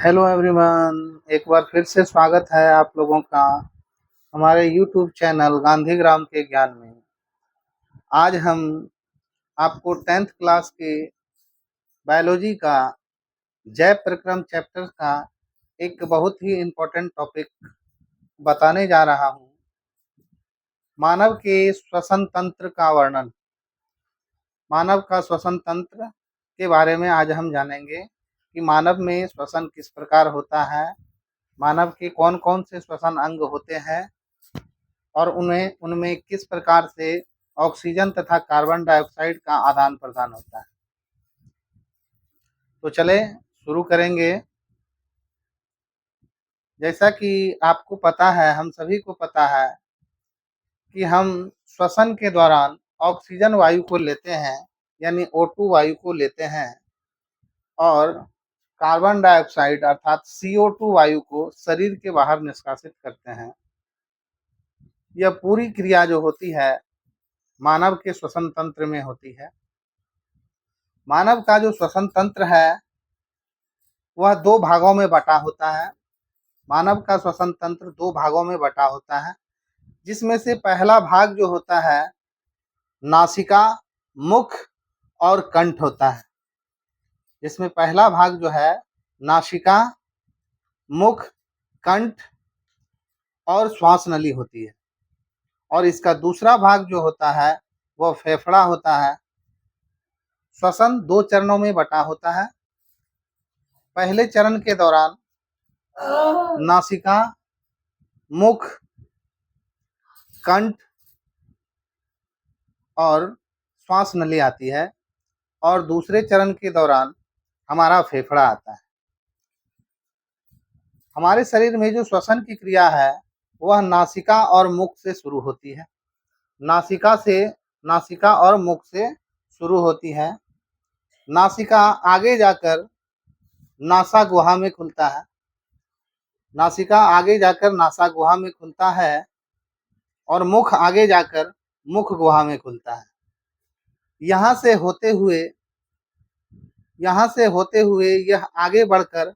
Hello everyone, एक बार फिर से स्वागत है आप लोगों का हमारे यूट्यूब चैनल गांधीग्राम के ज्ञान में। आज हम आपको 10th क्लास के बायोलॉजी का जैव प्रक्रम चैप्टर का एक बहुत ही इम्पोर्टेंट टॉपिक बताने जा रहा हूँ। मानव के श्वसन तंत्र का वर्णन। मानव का श्वसन तंत्र के बारे में आज हम जानेंगे कि मानव में श्वसन किस प्रकार होता है, मानव के कौन कौन से श्वसन अंग होते हैं और उनमें उनमें किस प्रकार से ऑक्सीजन तथा कार्बन डाइऑक्साइड का आदान प्रदान होता है। तो चले शुरू करेंगे। जैसा कि आपको पता है, हम सभी को पता है कि हम श्वसन के दौरान ऑक्सीजन वायु को लेते हैं, यानी O2 वायु को लेते हैं, और कार्बन डाइऑक्साइड अर्थात CO2 वायु को शरीर के बाहर निष्कासित करते हैं। यह पूरी क्रिया जो होती है मानव के श्वसन तंत्र में होती है। मानव का जो श्वसन तंत्र है वह दो भागों में बटा होता है। मानव का श्वसन तंत्र दो भागों में बटा होता है, जिसमें से पहला भाग जो होता है नासिका, मुख और कंठ होता है। जिसमें पहला भाग जो है नासिका, मुख, कंठ और श्वास नली होती है, और इसका दूसरा भाग जो होता है वह फेफड़ा होता है। श्वसन दो चरणों में बटा होता है। पहले चरण के दौरान नासिका, मुख, कंठ और श्वास नली आती है, और दूसरे चरण के दौरान हमारा फेफड़ा आता है। हमारे शरीर में जो श्वसन की क्रिया है वह नासिका और मुख से शुरू होती है। नासिका और मुख से शुरू होती है। नासिका आगे जाकर नासा गुहा में खुलता है। नासिका आगे जाकर नासा गुहा में खुलता है और मुख आगे जाकर मुख गुहा में खुलता है। यहाँ से होते हुए यह आगे बढ़कर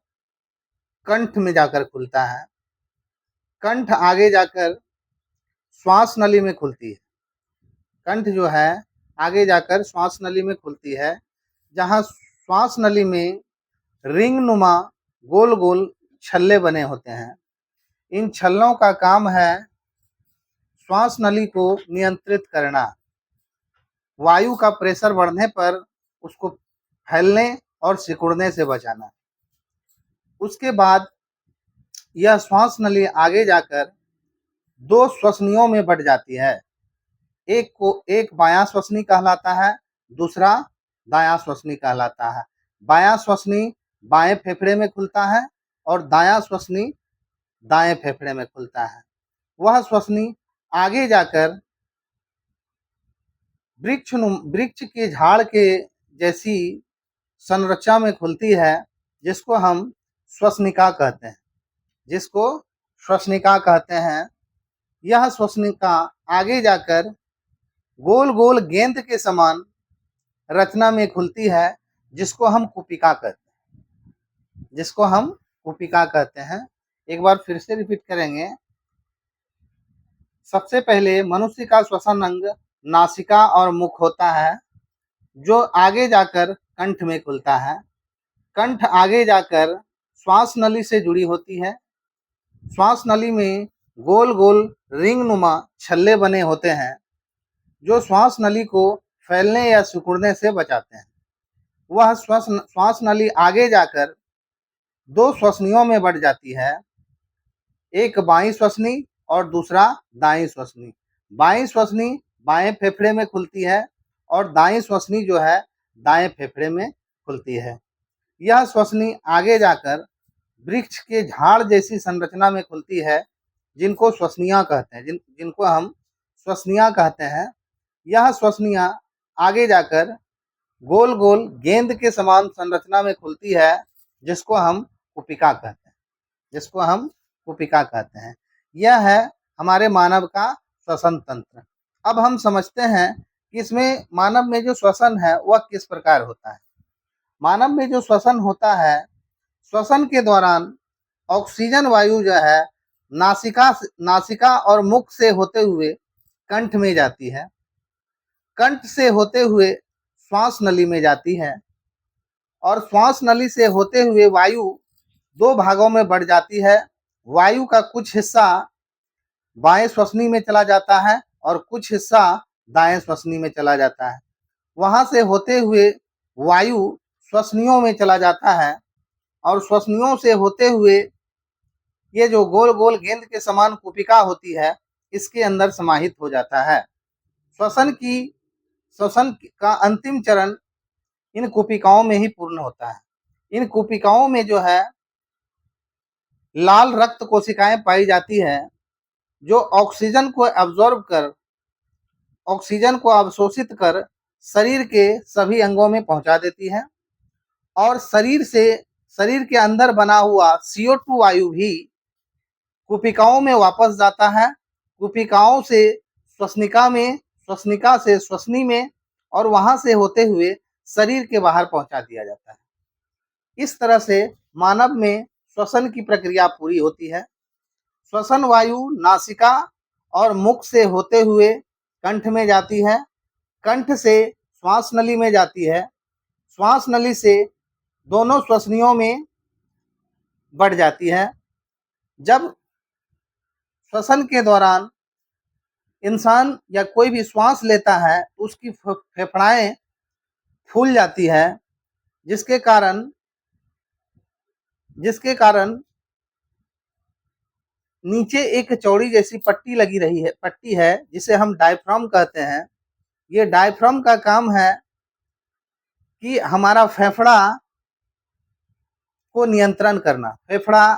कंठ में जाकर खुलता है। कंठ आगे जाकर श्वास नली में खुलती है। कंठ जो है आगे जाकर श्वास नली में खुलती है, जहाँ श्वास नली में रिंग नुमा गोल गोल छल्ले बने होते हैं। इन छल्लों का काम है श्वास नली को नियंत्रित करना। वायु का प्रेशर बढ़ने पर उसको फैलने और सिकुड़ने से बचाना। उसके बाद यह श्वास नली आगे जाकर दो श्वसनियों में बट जाती है। एक बायां श्वसनी कहलाता है, दूसरा दायां श्वसनी कहलाता है। बायां श्वसनी बाएं फेफड़े में खुलता है और दायां श्वसनी दाएं फेफड़े में खुलता है। वह श्वसनी आगे जाकर वृक्ष के झाड़ के जैसी संरचना में खुलती है, जिसको श्वसनिका कहते हैं। यह श्वसनिका आगे जाकर गोल गोल गेंद के समान रचना में खुलती है, जिसको हम कुपिका कहते हैं। एक बार फिर से रिपीट करेंगे। सबसे पहले मनुष्य का श्वसन अंग नासिका और मुख होता है, जो आगे जाकर कंठ में खुलता है। कंठ आगे जाकर श्वास नली से जुड़ी होती है। श्वास नली में गोल गोल रिंग नुमा छल्ले बने होते हैं, जो श्वास नली को फैलने या सिकुड़ने से बचाते हैं। वह श्वास नली आगे जाकर दो श्वसनियों में बढ़ जाती है, एक बाईं श्वसनी और दूसरा दाईं श्वसनी। बाईं श्वसनी बाएं फेफड़े में खुलती है और दाईं श्वसनी जो है दाएं फेफड़े में खुलती है। यह श्वसनी आगे जाकर वृक्ष के झाड़ जैसी संरचना में खुलती है, जिनको हम श्वसनियां कहते हैं। यह श्वसनियां आगे जाकर गोल गोल गेंद के समान संरचना में खुलती है, जिसको हम कुपिका कहते हैं। यह है हमारे मानव का श्वसन तंत्र। अब हम समझते हैं कि इसमें मानव में जो श्वसन है वह किस प्रकार होता है। मानव में जो श्वसन होता है, श्वसन के दौरान ऑक्सीजन वायु जो है नासिका और मुख से होते हुए कंठ में जाती है, कंठ से होते हुए श्वास नली में जाती है और श्वास नली से होते हुए वायु दो भागों में बढ़ जाती है। वायु का कुछ हिस्सा बाएं श्वसनी में चला जाता है और कुछ हिस्सा दाएं श्वसनी में चला जाता है। वहां से होते हुए वायु श्वसनियों में चला जाता है और श्वसनियों से होते हुए ये जो गोल गोल गेंद के समान कुपिका होती है इसके अंदर समाहित हो जाता है। श्वसन का अंतिम चरण इन कुपिकाओं में ही पूर्ण होता है। इन कुपिकाओं में जो है लाल रक्त कोशिकाएं पाई जाती है जो ऑक्सीजन को एब्जॉर्ब कर, ऑक्सीजन को अवशोषित कर शरीर के सभी अंगों में पहुंचा देती है और शरीर के अंदर बना हुआ CO2 वायु भी कुपिकाओं में वापस जाता है। कुपिकाओं से श्वसनिका में, श्वसनिका से श्वसनी में और वहां से होते हुए शरीर के बाहर पहुंचा दिया जाता है। इस तरह से मानव में श्वसन की प्रक्रिया पूरी होती है। श्वसन वायु नासिका और मुख से होते हुए कंठ में जाती है, कंठ से श्वास नली में जाती है, श्वास नली से दोनों श्वसनियों में बढ़ जाती है। जब श्वसन के दौरान इंसान या कोई भी श्वास लेता है तो उसकी फेफड़ाएं फूल जाती है, जिसके कारण नीचे एक चौड़ी जैसी पट्टी है जिसे हम डायफ्राम कहते हैं। ये डायफ्राम का काम है कि हमारा फेफड़ा को नियंत्रण करना, फेफड़ा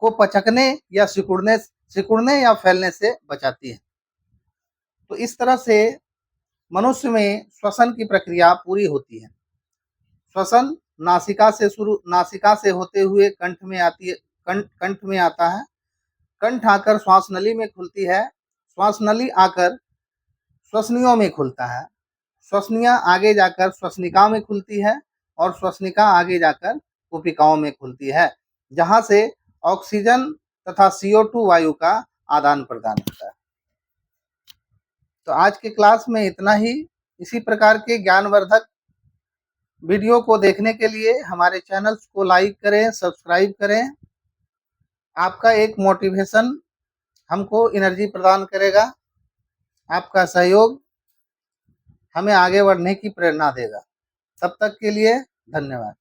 को पचकने या सिकुड़ने या फैलने से बचाती है। तो इस तरह से मनुष्य में श्वसन की प्रक्रिया पूरी होती है। श्वसन नासिका से होते हुए कंठ में आता है, कंठ आकर श्वास नली में खुलती है, श्वास नली आकर श्वसनियों में खुलता है, श्वसनियां आगे जाकर श्वसनिका में खुलती है और श्वसनिका आगे जाकर कुपिकाओं में खुलती है, जहां से ऑक्सीजन तथा CO2 वायु का आदान प्रदान होता है। तो आज के क्लास में इतना ही। इसी प्रकार के ज्ञानवर्धक वीडियो को देखने के लिए हमारे चैनल्स को लाइक करें, सब्सक्राइब करें। आपका एक मोटिवेशन हमको एनर्जी प्रदान करेगा, आपका सहयोग हमें आगे बढ़ने की प्रेरणा देगा। तब तक के लिए धन्यवाद।